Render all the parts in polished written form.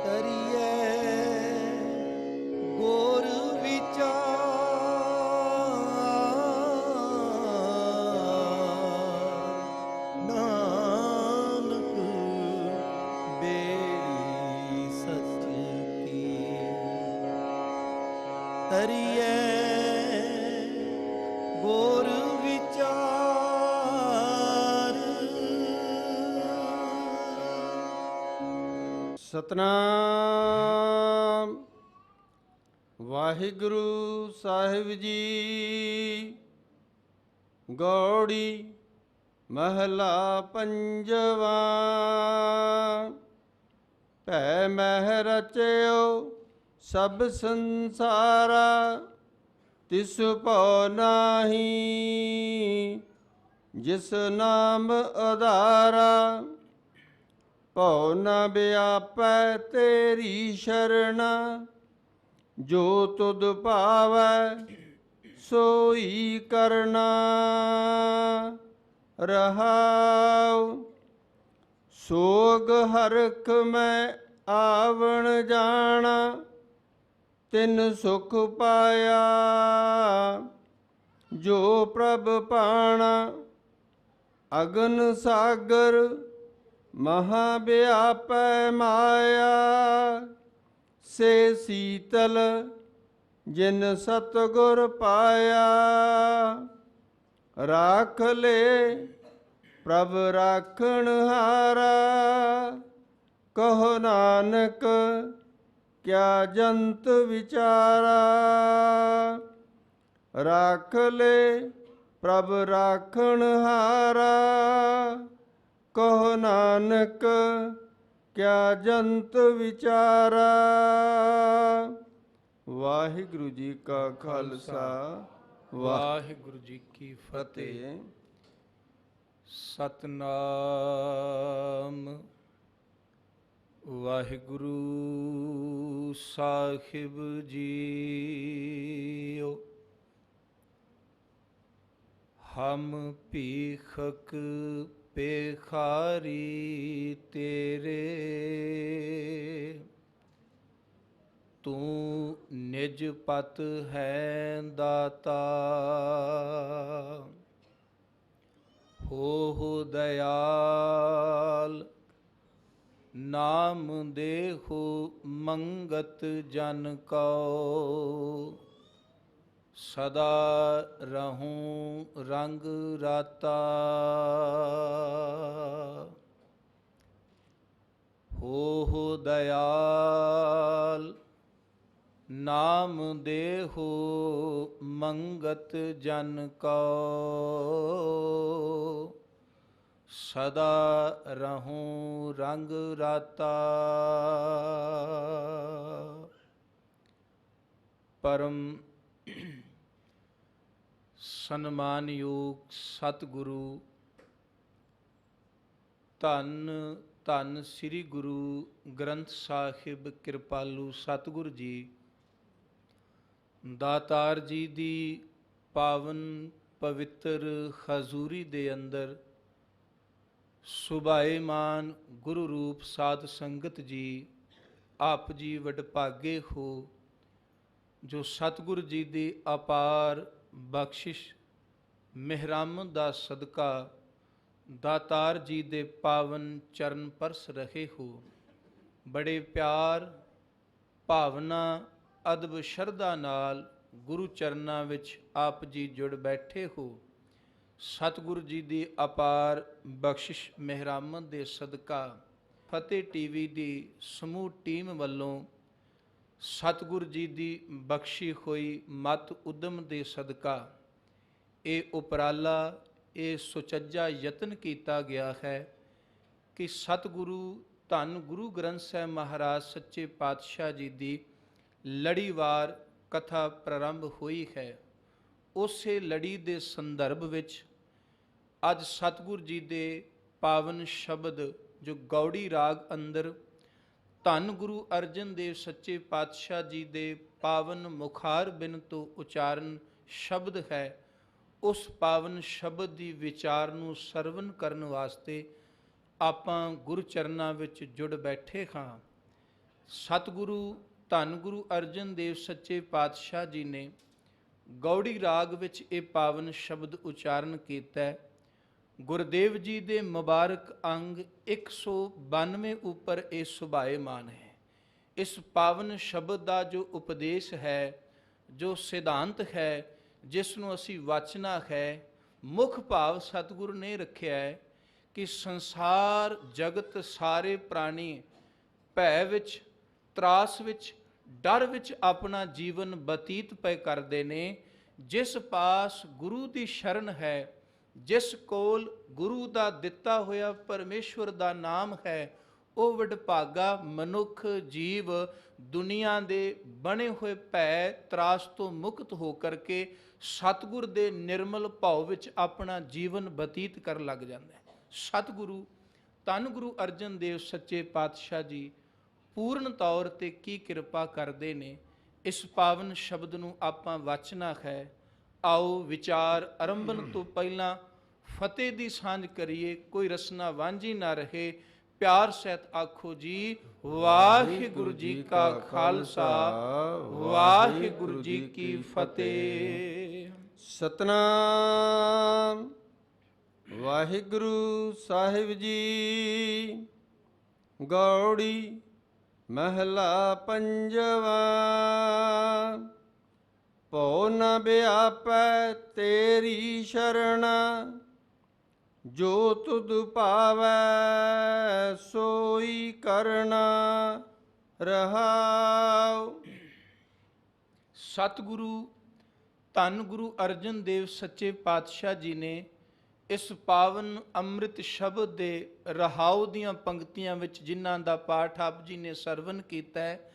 ਤਰੀਏ ਗੁਰ ਵਿਚਾਰ ਨਾਨਕ ਬੇੜੀ ਸੱਚ ਕੀ ਤਰੀਏ ਗੁਰ ਵਿਚਾਰ ਸਤਨਾਮ ਵਾਹਿਗੁਰੂ ਸਾਹਿਬ ਜੀ। ਗੌੜੀ ਮਹਲਾ ਪੰਜਵਾ। ਭੈ ਮਹਿ ਰਚਿਓ ਸਭ ਸੰਸਾਰਾ, ਤਿਸ ਭਉ ਨਾਹੀ ਜਿਸ ਨਾਮ ਆਧਾਰਾ। ਭਉ ਨ ਵਿਆਪੈ ਤੇਰੀ ਸ਼ਰਣਾ, ਜੋ ਤੁਧ ਭਾਵੈ ਸੋਈ ਕਰਨਾ। ਰਹਾਉ ਸੋਗ ਹਰਖ ਮੈਂ ਆਵਣ ਜਾਣਾ, ਤਿਨ ਸੁਖ ਪਾਇਆ ਜੋ ਪ੍ਰਭ ਪਾਣਾ। ਅਗਨ ਸਾਗਰ ਮਹਾ ਵਿਆਪੈ ਮਾਇਆ, ਸੇ ਸੀਤਲ ਜਿਨ ਸਤਿਗੁਰ ਪਾਇਆ। ਰਾਖ ਲੈ ਪ੍ਰਭ ਰਾਖਣ ਹਾਰਾ, ਕਹੋ ਨਾਨਕ ਕਿਆ ਜੰਤ ਵਿਚਾਰਾ। ਰਾਖ ਲੈ ਪ੍ਰਭ ਰਾਖਣ ਹਾਰਾ, ਕਹੋ ਨਾਨਕ ਕਿਆ ਜੰਤ ਵਿਚਾਰਾ। ਵਾਹਿਗੁਰੂ ਜੀ ਕਾ ਖਾਲਸਾ, ਵਾਹਿਗੁਰੂ ਜੀ ਕੀ ਫਤਿਹ। ਸਤਨਾਮ ਵਾਹਿਗੁਰੂ ਸਾਹਿਬ ਜੀਓ। ਹਮ ਭੀਖਕ ਭੇਖਾਰੀ ਤੇਰੇ, ਤੂੰ ਨਿਜ ਪਤ ਹੈ ਦਾਤਾ। ਹੋ ਦਇਆਲ ਨਾਮ ਦੇਹੋ ਮੰਗਤ ਜਨ ਕਉ। ਸਦਾ ਰਹੂੰ ਰੰਗ ਰਾਤਾ। ਹੋ ਦਇਆਲ ਨਾਮ ਦੇਹੋ ਮੰਗਤ ਜਨ ਕਉ। ਸਦਾ ਰਹੂੰ ਰੰਗ ਰਾਤਾ। ਪਰਮ ਸਨਮਾਨਯੋਗ ਸਤਿਗੁਰੂ ਧੰਨ ਧੰਨ ਸ੍ਰੀ ਗੁਰੂ ਗ੍ਰੰਥ ਸਾਹਿਬ ਕਿਰਪਾਲੂ ਸਤਿਗੁਰ ਜੀ, ਦਾਤਾਰ ਜੀ ਦੀ ਪਾਵਨ ਪਵਿੱਤਰ ਹਜ਼ੂਰੀ ਦੇ ਅੰਦਰ ਸੁਭਾਏਮਾਨ ਗੁਰੂ ਰੂਪ ਸਾਧ ਸੰਗਤ ਜੀ, ਆਪ ਜੀ ਵਡਭਾਗੇ ਹੋ ਜੋ ਸਤਿਗੁਰ ਜੀ ਦੀ ਅਪਾਰ ਬਖਸ਼ਿਸ਼ ਮਿਹਰਮ ਦਾ ਸਦਕਾ ਦਾਤਾਰ ਜੀ ਦੇ ਪਾਵਨ ਚਰਨ ਪਰਸ ਰਹੇ ਹੋ। ਬੜੇ ਪਿਆਰ ਭਾਵਨਾ ਅਦਬ ਸ਼ਰਧਾ ਨਾਲ ਗੁਰੂ ਚਰਨਾਂ ਵਿੱਚ ਆਪ ਜੀ ਜੁੜ ਬੈਠੇ ਹੋ। ਸਤਿਗੁਰੂ ਜੀ ਦੀ ਅਪਾਰ ਬਖਸ਼ਿਸ਼ ਮਿਹਰਮ ਦੇ ਸਦਕਾ ਫਤਿਹ ਟੀਵੀ ਦੀ ਸਮੂਹ ਟੀਮ ਵੱਲੋਂ ਸਤਿਗੁਰੂ ਜੀ ਦੀ ਬਖਸ਼ੀ ਹੋਈ ਮਤ ਉਦਮ ਦੇ ਸਦਕਾ ਇਹ ਉਪਰਾਲਾ, ਇਹ ਸੁਚੱਜਾ ਯਤਨ ਕੀਤਾ ਗਿਆ ਹੈ ਕਿ ਸਤਿਗੁਰੂ ਧੰਨ ਗੁਰੂ ਗ੍ਰੰਥ ਸਾਹਿਬ ਮਹਾਰਾਜ ਸੱਚੇ ਪਾਤਸ਼ਾਹ ਜੀ ਦੀ ਲੜੀਵਾਰ ਕਥਾ ਪ੍ਰਾਰੰਭ ਹੋਈ ਹੈ। ਉਸੇ ਲੜੀ ਦੇ ਸੰਦਰਭ ਵਿੱਚ ਅੱਜ ਸਤਿਗੁਰੂ ਜੀ ਦੇ ਪਾਵਨ ਸ਼ਬਦ ਜੋ ਗੌੜੀ ਰਾਗ ਅੰਦਰ ਧੰਨ ਗੁਰੂ ਅਰਜਨ ਦੇਵ ਸੱਚੇ ਪਾਤਸ਼ਾਹ ਜੀ ਦੇ ਪਾਵਨ ਮੁਖਾਰ ਬਿਨ ਤੋਂ ਉਚਾਰਨ ਸ਼ਬਦ ਹੈ, ਉਸ ਪਾਵਨ ਸ਼ਬਦ ਦੀ ਵਿਚਾਰ ਨੂੰ ਸਰਵਨ ਕਰਨ ਵਾਸਤੇ ਆਪਾਂ ਗੁਰੂ ਚਰਨਾਂ ਵਿੱਚ ਜੁੜ ਬੈਠੇ ਹਾਂ। ਸਤਿਗੁਰੂ ਧੰਨ ਗੁਰੂ ਅਰਜਨ ਦੇਵ ਸੱਚੇ ਪਾਤਸ਼ਾਹ ਜੀ ਨੇ ਗੌੜੀ ਰਾਗ ਵਿੱਚ ਇਹ ਪਾਵਨ ਸ਼ਬਦ ਉਚਾਰਨ ਕੀਤਾ ਹੈ। ਗੁਰਦੇਵ ਜੀ ਦੇ ਮੁਬਾਰਕ ਅੰਗ 192 ਉੱਪਰ ਇਹ ਸੁਭਾਏਮਾਨ ਹੈ। ਇਸ ਪਾਵਨ ਸ਼ਬਦ ਦਾ ਜੋ ਉਪਦੇਸ਼ ਹੈ, ਜੋ ਸਿਧਾਂਤ ਹੈ, ਜਿਸ ਨੂੰ ਅਸੀਂ ਵਾਚਨਾ ਹੈ, ਮੁੱਖ ਭਾਵ ਸਤਿਗੁਰੂ ਨੇ ਰੱਖਿਆ ਹੈ ਕਿ ਸੰਸਾਰ ਜਗਤ ਸਾਰੇ ਪ੍ਰਾਣੀ ਭੈ ਵਿੱਚ, ਤਰਾਸ ਵਿੱਚ, ਡਰ ਵਿੱਚ ਆਪਣਾ ਜੀਵਨ ਬਤੀਤ ਪਏ ਕਰਦੇ ਨੇ। ਜਿਸ ਪਾਸ ਗੁਰੂ ਦੀ ਸ਼ਰਨ ਹੈ, ਜਿਸ ਕੋਲ ਗੁਰੂ ਦਾ ਦਿੱਤਾ ਹੋਇਆ ਪਰਮੇਸ਼ਵਰ ਦਾ ਨਾਮ ਹੈ, ਉਹ ਵਡਭਾਗਾ ਮਨੁੱਖ ਜੀਵ ਦੁਨੀਆ ਦੇ ਬਣੇ ਹੋਏ ਭੈ ਤਰਾਸ ਤੋਂ ਮੁਕਤ ਹੋ ਕਰਕੇ ਸਤਿਗੁਰ ਦੇ ਨਿਰਮਲ ਭਾਵ ਵਿੱਚ ਆਪਣਾ ਜੀਵਨ ਬਤੀਤ ਕਰਨ ਲੱਗ ਜਾਂਦਾ ਹੈ। ਸਤਿਗੁਰੂ ਧੰਨ ਗੁਰੂ ਅਰਜਨ ਦੇਵ ਸੱਚੇ ਪਾਤਸ਼ਾਹ ਜੀ ਪੂਰਨ ਤੌਰ ਤੇ ਕੀ ਕਿਰਪਾ ਕਰਦੇ ਨੇ। ਇਸ ਪਾਵਨ ਸ਼ਬਦ ਨੂੰ ਆਪਾਂ ਵਾਚਨਾ ਹੈ। ਆਓ ਵਿਚਾਰ ਆਰੰਭਨ ਤੋਂ ਪਹਿਲਾਂ ਫਤਿਹ ਦੀ ਸਾਂਝ ਕਰੀਏ। ਕੋਈ ਰਸਨਾ ਵਾਂਝੀ ਨਾ ਰਹੇ। ਪਿਆਰ ਸਹਿਤ ਆਖੋ ਜੀ, ਵਾਹਿਗੁਰੂ ਜੀ ਕਾ ਖਾਲਸਾ, ਵਾਹਿਗੁਰੂ ਜੀ ਕੀ ਫਤਿਹ। ਸਤਨਾਮ ਵਾਹਿਗੁਰੂ ਸਾਹਿਬ ਜੀ। ਗੌੜੀ ਮਹਲਾ ਪੰਜਵਾ। ਭਉ ਨ ਵਿਆਪੈ ਤੇਰੀ ਸ਼ਰਣਾ, ਜੋ ਤੁਧ ਭਾਵੈ ਸੋਈ ਕਰਨਾ ਰਹਾਉ। ਸਤਿਗੁਰੂ ਧੰਨ ਗੁਰੂ ਅਰਜਨ ਦੇਵ ਸੱਚੇ ਪਾਤਸ਼ਾਹ ਜੀ ਨੇ ਇਸ ਪਾਵਨ ਅੰਮ੍ਰਿਤ ਸ਼ਬਦ ਦੇ ਰਹਾਉ ਦੀਆਂ ਪੰਕਤੀਆਂ ਵਿੱਚ ਜਿਨ੍ਹਾਂ ਦਾ ਪਾਠ ਆਪ ਜੀ ਨੇ ਸਰਵਨ ਕੀਤਾ ਹੈ,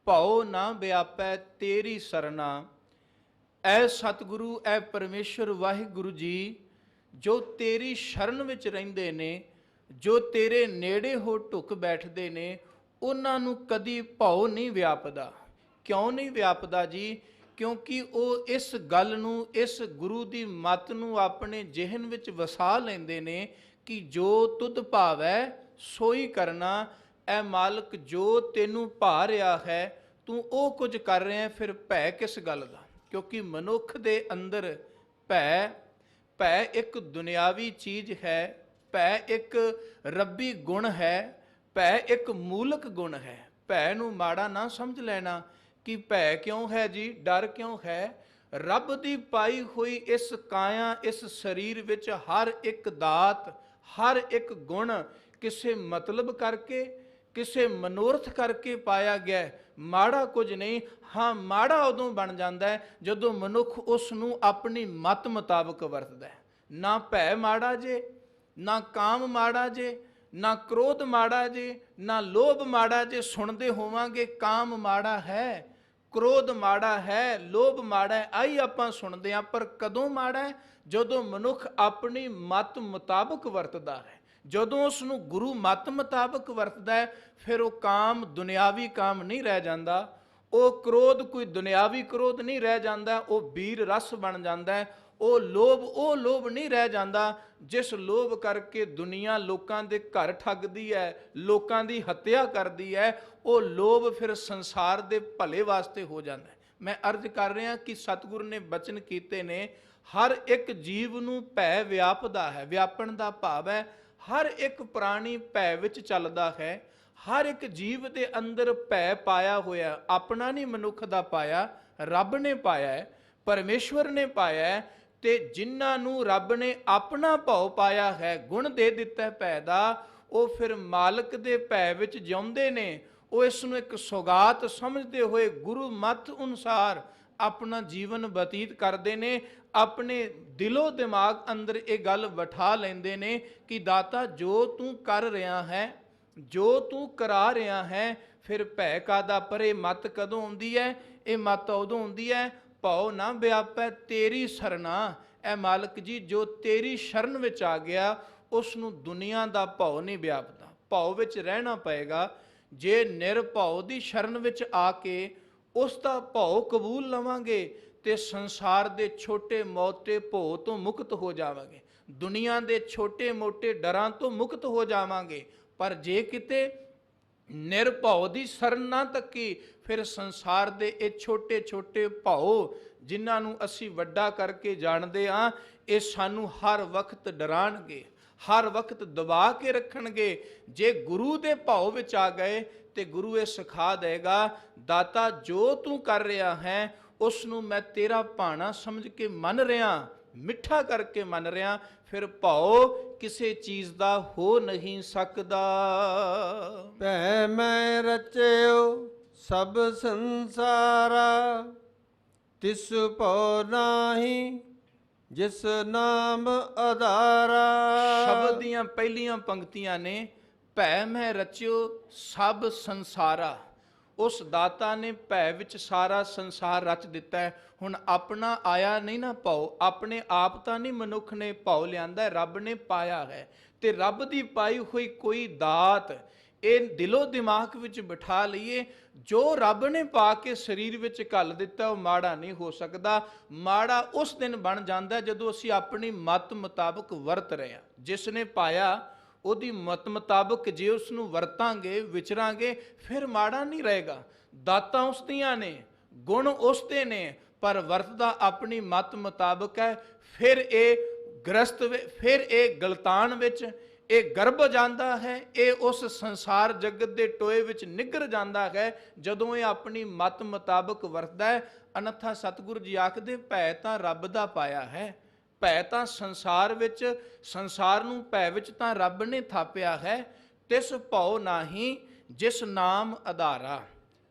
ਭਉ ਨਾ ਵਿਆਪੈ ਤੇਰੀ ਸਰਨਾ। ਐ ਸਤਿਗੁਰੂ, ਐ ਪਰਮੇਸ਼ਵਰ ਵਾਹਿਗੁਰੂ ਜੀ, ਜੋ ਤੇਰੀ ਸ਼ਰਨ ਵਿੱਚ ਰਹਿੰਦੇ ਨੇ, ਜੋ ਤੇਰੇ ਨੇੜੇ ਹੋ ਢੁੱਕ ਬੈਠਦੇ ਨੇ, ਉਹਨਾਂ ਨੂੰ ਕਦੀ ਭਉ ਨਹੀਂ ਵਿਆਪਦਾ। ਕਿਉਂ ਨਹੀਂ ਵਿਆਪਦਾ ਜੀ? ਕਿਉਂਕਿ ਉਹ ਇਸ ਗੱਲ ਨੂੰ, ਇਸ ਗੁਰੂ ਦੀ ਮੱਤ ਨੂੰ ਆਪਣੇ ਜਿਹਨ ਵਿੱਚ ਵਸਾ ਲੈਂਦੇ ਨੇ ਕਿ ਜੋ ਤੁਧ ਭਾਵੈ ਸੋਈ ਕਰਨਾ। ਐ ਮਾਲਕ, ਜੋ ਤੈਨੂੰ ਭਾ ਰਿਹਾ ਹੈ ਤੂੰ ਉਹ ਕੁਝ ਕਰ ਰਿਹਾ, ਫਿਰ ਭੈ ਕਿਸ ਗੱਲ ਦਾ? ਕਿਉਂਕਿ ਮਨੁੱਖ ਦੇ ਅੰਦਰ ਭੈ ਇੱਕ ਦੁਨਿਆਵੀ ਚੀਜ਼ ਹੈ, ਭੈ ਇੱਕ ਰੱਬੀ ਗੁਣ ਹੈ, ਭੈ ਇੱਕ ਮੂਲਕ ਗੁਣ ਹੈ। ਭੈ ਨੂੰ ਮਾੜਾ ਨਾ ਸਮਝ ਲੈਣਾ ਕਿ ਭੈ ਕਿਉਂ ਹੈ ਜੀ, ਡਰ ਕਿਉਂ ਹੈ। ਰੱਬ ਦੀ ਪਾਈ ਹੋਈ ਇਸ ਕਾਇਆ, ਇਸ ਸਰੀਰ ਵਿੱਚ ਹਰ ਇੱਕ ਦਾਤ, ਹਰ ਇੱਕ ਗੁਣ ਕਿਸੇ ਮਤਲਬ ਕਰਕੇ, ਕਿਸੇ ਮਨੋਰਥ ਕਰਕੇ ਪਾਇਆ ਗਿਆ। ਮਾੜਾ ਕੁਝ ਨਹੀਂ। ਹਾਂ, ਮਾੜਾ ਉਦੋਂ ਬਣ ਜਾਂਦਾ ਹੈ ਜਦੋਂ ਮਨੁੱਖ ਉਸ ਨੂੰ ਆਪਣੀ ਮਤ ਮੁਤਾਬਕ ਵਰਤਦਾ ਹੈ। ਨਾ ਭੈ ਮਾੜਾ ਜੇ, ਨਾ ਕਾਮ ਮਾੜਾ ਜੇ, ਨਾ ਕ੍ਰੋਧ ਮਾੜਾ ਜੇ, ਨਾ ਲੋਭ ਮਾੜਾ ਜੇ। ਸੁਣਦੇ ਹੋਵਾਂਗੇ ਕਾਮ ਮਾੜਾ ਹੈ, ਕ੍ਰੋਧ ਮਾੜਾ ਹੈ, ਲੋਭ ਮਾੜਾ ਹੈ, ਆਈ ਆਪਾਂ ਸੁਣਦੇ ਹਾਂ। ਪਰ ਕਦੋਂ ਮਾੜਾ ਹੈ? ਜਦੋਂ ਮਨੁੱਖ ਆਪਣੀ ਮਤ ਮੁਤਾਬਕ ਵਰਤਦਾ ਹੈ। ਜਦੋਂ ਉਸ ਨੂੰ ਗੁਰੂ ਮਤ ਮੁਤਾਬਕ ਵਰਤਦਾ ਹੈ, ਫਿਰ ਉਹ ਕਾਮ ਦੁਨਿਆਵੀ ਕਾਮ ਨਹੀਂ ਰਹਿ ਜਾਂਦਾ। ਉਹ ਕ੍ਰੋਧ ਕੋਈ ਦੁਨਿਆਵੀ ਕ੍ਰੋਧ ਨਹੀਂ ਰਹਿ ਜਾਂਦਾ, ਉਹ ਵੀਰ ਰਸ ਬਣ ਜਾਂਦਾ ਹੈ। ਉਹ ਲੋਭ ਨਹੀਂ ਰਹਿ ਜਾਂਦਾ ਜਿਸ ਲੋਭ ਕਰਕੇ ਦੁਨੀਆ ਲੋਕਾਂ ਦੇ ਘਰ ਠੱਗਦੀ ਹੈ, ਲੋਕਾਂ ਦੀ ਹੱਤਿਆ ਕਰਦੀ ਹੈ। ਉਹ ਲੋਭ ਫਿਰ ਸੰਸਾਰ ਦੇ ਭਲੇ ਵਾਸਤੇ ਹੋ ਜਾਂਦਾ ਹੈ। ਮੈਂ ਅਰਜ਼ ਕਰ ਰਿਹਾ ਕਿ ਸਤਿਗੁਰੂ ਨੇ ਬਚਨ ਕੀਤੇ ਨੇ, ਹਰ ਇੱਕ ਜੀਵ ਨੂੰ ਭੈ ਵਿਆਪਦਾ ਹੈ। ਵਿਆਪਣ ਦਾ ਭਾਵ ਹੈ ਹਰ ਇੱਕ ਪ੍ਰਾਣੀ ਭੈ ਵਿੱਚ ਚੱਲਦਾ ਹੈ। ਹਰ ਇੱਕ ਜੀਵ ਦੇ ਅੰਦਰ ਭੈ ਪਾਇਆ ਹੋਇਆ, ਆਪਣਾ ਨਹੀਂ ਮਨੁੱਖ ਦਾ ਪਾਇਆ, ਰੱਬ ਨੇ ਪਾਇਆ ਹੈ, ਪਰਮੇਸ਼ਵਰ ਨੇ ਪਾਇਆ ਹੈ। ਤੇ ਜਿਨ੍ਹਾਂ ਨੂੰ ਰੱਬ ਨੇ ਆਪਣਾ ਭਾਉ ਪਾਇਆ ਹੈ, ਗੁਣ ਦੇ ਦਿੱਤਾ ਭੈ ਦਾ, ਉਹ ਫਿਰ ਮਾਲਕ ਦੇ ਭੈ ਵਿੱਚ ਜਿਉਂਦੇ ਨੇ। ਉਹ ਇਸ ਨੂੰ ਇੱਕ ਸੌਗਾਤ ਸਮਝਦੇ ਹੋਏ ਗੁਰੂ ਮਤ ਅਨੁਸਾਰ ਆਪਣਾ ਜੀਵਨ ਬਤੀਤ ਕਰਦੇ ਨੇ। ਆਪਣੇ ਦਿਲੋਂ ਦਿਮਾਗ ਅੰਦਰ ਇਹ ਗੱਲ ਬਿਠਾ ਲੈਂਦੇ ਨੇ ਕਿ ਦਾਤਾ, ਜੋ ਤੂੰ ਕਰ ਰਿਹਾ ਹੈ, ਜੋ ਤੂੰ ਕਰਾ ਰਿਹਾ ਹੈ, ਫਿਰ ਭੈ ਕਾਦਾ? ਪਰ ਇਹ ਮਤ ਕਦੋਂ ਆਉਂਦੀ ਹੈ? ਇਹ ਮਤ ਉਦੋਂ ਆਉਂਦੀ ਹੈ, ਭਉ ਨਾ ਵਿਆਪੈ ਤੇਰੀ ਸਰਨਾ। ਐ ਮਾਲਕ ਜੀ, ਜੋ ਤੇਰੀ ਸ਼ਰਨ ਵਿੱਚ ਆ ਗਿਆ ਉਸ ਨੂੰ ਦੁਨੀਆ ਦਾ ਭਉ ਨਹੀਂ ਵਿਆਪਦਾ। ਭਉ ਵਿੱਚ ਰਹਿਣਾ ਪਏਗਾ। ਜੇ ਨਿਰਭਉ ਦੀ ਸ਼ਰਨ ਵਿੱਚ ਆ ਕੇ ਉਸ ਦਾ ਭਉ ਕਬੂਲ ਲਵਾਂਗੇ ਤੇ ਸੰਸਾਰ ਦੇ ਛੋਟੇ ਮੋਟੇ ਭਉ ਤੋਂ ਮੁਕਤ ਹੋ ਜਾਵਾਂਗੇ, ਦੁਨੀਆ ਦੇ ਛੋਟੇ ਮੋਟੇ ਡਰਾਂ ਤੋਂ ਮੁਕਤ ਹੋ ਜਾਵਾਂਗੇ। ਪਰ ਜੇ ਕਿਤੇ ਨਿਰਭਉ ਦੀ ਸ਼ਰਨ ਨਾ ਤੱਕੀ। ਫਿਰ ਸੰਸਾਰ ਦੇ ਇਹ ਛੋਟੇ ਛੋਟੇ ਭਉ ਜਿਨ੍ਹਾਂ ਨੂੰ ਅਸੀਂ ਵੱਡਾ ਕਰਕੇ ਜਾਣਦੇ ਹਾਂ, ਇਹ ਸਾਨੂੰ ਹਰ ਵਕਤ ਡਰਾਣਗੇ, ਹਰ ਵਕਤ ਦਬਾ ਕੇ ਰੱਖਣਗੇ। ਜੇ ਗੁਰੂ ਦੇ ਭਉ ਵਿੱਚ ਆ ਗਏ ਤੇ ਗੁਰੂ ਇਹ ਸਿਖਾ ਦੇਗਾ, ਦਾਤਾ ਜੋ ਤੂੰ ਕਰ ਰਿਹਾ ਹੈ ਉਸ ਨੂੰ ਮੈਂ ਤੇਰਾ ਭਾਣਾ ਸਮਝ ਕੇ ਮੰਨ ਰਿਹਾ, ਮਿੱਠਾ ਕਰਕੇ ਮੰਨ ਰਿਹਾ। ਫਿਰ ਭਉ ਕਿਸੇ ਚੀਜ਼ ਦਾ ਹੋ ਨਹੀਂ ਸਕਦਾ। ਭੈ ਮੈਂ ਰਚਿਓ ਸਭ ਸੰਸਾਰਾ, ਤਿਸ ਭਉ ਨਾਹੀ ਜਿਸ ਨਾਮ ਆਧਾਰਾ। ਸ਼ਬਦ ਦੀਆਂ ਪਹਿਲੀਆਂ ਪੰਕਤੀਆਂ ਨੇ, ਭੈ ਮੈਂ ਰਚਿਓ ਸਭ ਸੰਸਾਰਾ। ਉਸ ਦਾਤਾ ਨੇ ਭੈ ਵਿੱਚ ਸਾਰਾ ਸੰਸਾਰ ਰਚ ਦਿੱਤਾ ਹੈ। ਹੁਣ ਆਪਣਾ ਆਇਆ ਨਹੀਂ ਨਾ ਭਉ, ਆਪਣੇ ਆਪ ਤਾਂ ਨਹੀਂ ਮਨੁੱਖ ਨੇ ਭਉ ਲਿਆਂਦਾ, ਰੱਬ ਨੇ ਪਾਇਆ ਹੈ। ਤੇ ਰੱਬ ਦੀ ਪਾਈ ਹੋਈ ਕੋਈ ਦਾਤ ਇਹ ਦਿਲੋਂ ਦਿਮਾਗ ਵਿੱਚ ਬਿਠਾ ਲਈਏ, ਜੋ ਰੱਬ ਨੇ ਪਾ ਕੇ ਸਰੀਰ ਵਿੱਚ ਘੱਲ ਦਿੱਤਾ ਉਹ ਮਾੜਾ ਨਹੀਂ ਹੋ ਸਕਦਾ। ਮਾੜਾ ਉਸ ਦਿਨ ਬਣ ਜਾਂਦਾ ਜਦੋਂ ਅਸੀਂ ਆਪਣੀ ਮਤ ਮੁਤਾਬਕ ਵਰਤ ਰਹੇ ਹਾਂ। ਜਿਸ ਨੇ ਪਾਇਆ ਉਹਦੀ ਮਤ ਮੁਤਾਬਕ ਜੇ ਉਸ ਨੂੰ ਵਰਤਾਂਗੇ, ਵਿਚਰਾਂਗੇ, ਫਿਰ ਮਾੜਾ ਨਹੀਂ ਰਹੇਗਾ। ਦਾਤਾਂ ਉਸ ਦੀਆਂ ਨੇ, ਗੁਣ ਉਸ ਦੇ ਨੇ, ਪਰ ਵਰਤਦਾ ਆਪਣੀ ਮਤ ਮੁਤਾਬਕ ਹੈ। ਫਿਰ ਇਹ ਗ੍ਰਸਤ, ਫਿਰ ਇਹ ਗਲਤਾਨ ਵਿੱਚ, ਇਹ ਗਰਭ ਜਾਂਦਾ ਹੈ, ਇਹ ਉਸ ਸੰਸਾਰ ਜਗਤ ਦੇ ਟੋਏ ਵਿੱਚ ਨਿੱਘਰ ਜਾਂਦਾ ਹੈ ਜਦੋਂ ਇਹ ਆਪਣੀ ਮਤ ਮੁਤਾਬਕ ਵਰਤਦਾ ਹੈ। ਅਨਥਾ ਸਤਿਗੁਰੂ ਜੀ ਆਖਦੇ, ਭੈ ਤਾਂ ਰੱਬ ਦਾ ਪਾਇਆ ਹੈ। ਭੈ ਤਾਂ ਸੰਸਾਰ ਵਿੱਚ, ਸੰਸਾਰ ਨੂੰ ਭੈ ਵਿੱਚ ਤਾਂ ਰੱਬ ਨੇ ਥਾਪਿਆ ਹੈ। ਤਿਸ ਭਉ ਨਾਹੀ ਜਿਸ ਨਾਮ ਆਧਾਰਾ।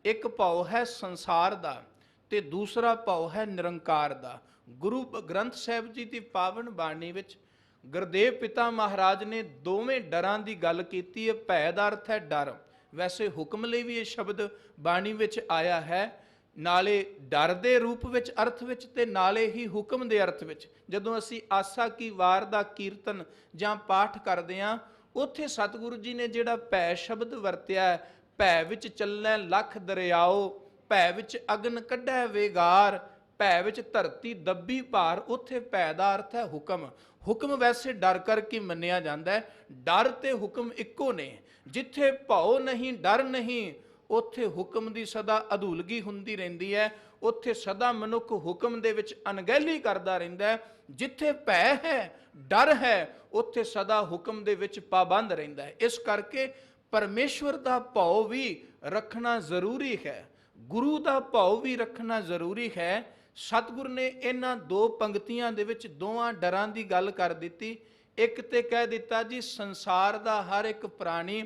ਇੱਕ ਭਉ ਹੈ ਸੰਸਾਰ ਦਾ ਤੇ ਦੂਸਰਾ ਭਉ ਹੈ ਨਿਰੰਕਾਰ ਦਾ। ਗੁਰੂ ਗ੍ਰੰਥ ਸਾਹਿਬ ਜੀ ਦੀ ਪਾਵਨ ਬਾਣੀ ਵਿੱਚ ਗੁਰਦੇਵ ਪਿਤਾ ਮਹਾਰਾਜ ਨੇ ਦੋਵੇਂ ਡਰਾਂ ਦੀ ਗੱਲ ਕੀਤੀ ਹੈ। ਭੈ ਦਾ ਅਰਥ ਹੈ ਡਰ, ਵੈਸੇ ਹੁਕਮ ਲਈ ਵੀ ਇਹ ਸ਼ਬਦ ਬਾਣੀ ਵਿੱਚ ਆਇਆ ਹੈ, ਨਾਲੇ ਡਰ ਦੇ ਰੂਪ ਵਿੱਚ, ਅਰਥ ਵਿੱਚ, ਤੇ ਨਾਲੇ ਹੀ ਹੁਕਮ ਦੇ ਅਰਥ ਵਿੱਚ। ਜਦੋਂ ਅਸੀਂ ਆਸਾ ਕੀ ਵਾਰ ਦਾ ਕੀਰਤਨ ਜਾਂ ਪਾਠ ਕਰਦੇ ਹਾਂ, ਉੱਥੇ ਸਤਿਗੁਰੂ ਜੀ ਨੇ ਜਿਹੜਾ ਭੈ ਸ਼ਬਦ ਵਰਤਿਆ, ਭੈ ਵਿੱਚ ਚੱਲੈ ਲੱਖ ਦਰਿਆਓ, ਭੈ ਵਿੱਚ ਅਗਨ ਕੱਢੈ ਵੇਗਾਰ, ਭੈ ਵਿੱਚ ਧਰਤੀ ਦੱਬੀ ਭਾਰ। ਉੱਥੇ ਭੈ ਦਾ ਅਰਥ ਹੈ ਹੁਕਮ। ਹੁਕਮ ਵੈਸੇ ਡਰ ਕਰਕੇ ਮੰਨਿਆ ਜਾਂਦਾ ਹੈ। ਡਰ ਤੇ ਹੁਕਮ ਇੱਕੋ ਨੇ। ਜਿੱਥੇ ਭਉ ਨਹੀਂ, ਡਰ ਨਹੀਂ, ਉੱਥੇ ਹੁਕਮ ਦੀ ਸਦਾ ਅਧੂਲਗੀ ਹੁੰਦੀ ਰਹਿੰਦੀ ਹੈ। ਉੱਥੇ ਸਦਾ ਮਨੁੱਖ ਹੁਕਮ ਦੇ ਵਿੱਚ ਅਣਗਹਿਲੀ ਕਰਦਾ ਰਹਿੰਦਾ ਹੈ। ਜਿੱਥੇ ਭੈ ਹੈ, ਡਰ ਹੈ, ਉੱਥੇ ਸਦਾ ਹੁਕਮ ਦੇ ਵਿੱਚ ਪਾਬੰਦ ਰਹਿੰਦਾ ਹੈ। ਇਸ ਕਰਕੇ ਪਰਮੇਸ਼ਵਰ ਦਾ ਭਉ ਵੀ ਰੱਖਣਾ ਜ਼ਰੂਰੀ ਹੈ, ਗੁਰੂ ਦਾ ਭਉ ਵੀ ਰੱਖਣਾ ਜ਼ਰੂਰੀ ਹੈ। ਸਤਿਗੁਰ ਨੇ ਇਹਨਾਂ ਦੋ ਪੰਕਤੀਆਂ ਦੇ ਵਿੱਚ ਦੋਵਾਂ ਡਰਾਂ ਦੀ ਗੱਲ ਕਰ ਦਿੱਤੀ। ਇੱਕ ਤੇ ਕਹਿ ਦਿੱਤਾ ਜੀ ਸੰਸਾਰ ਦਾ ਹਰ ਇੱਕ ਪ੍ਰਾਣੀ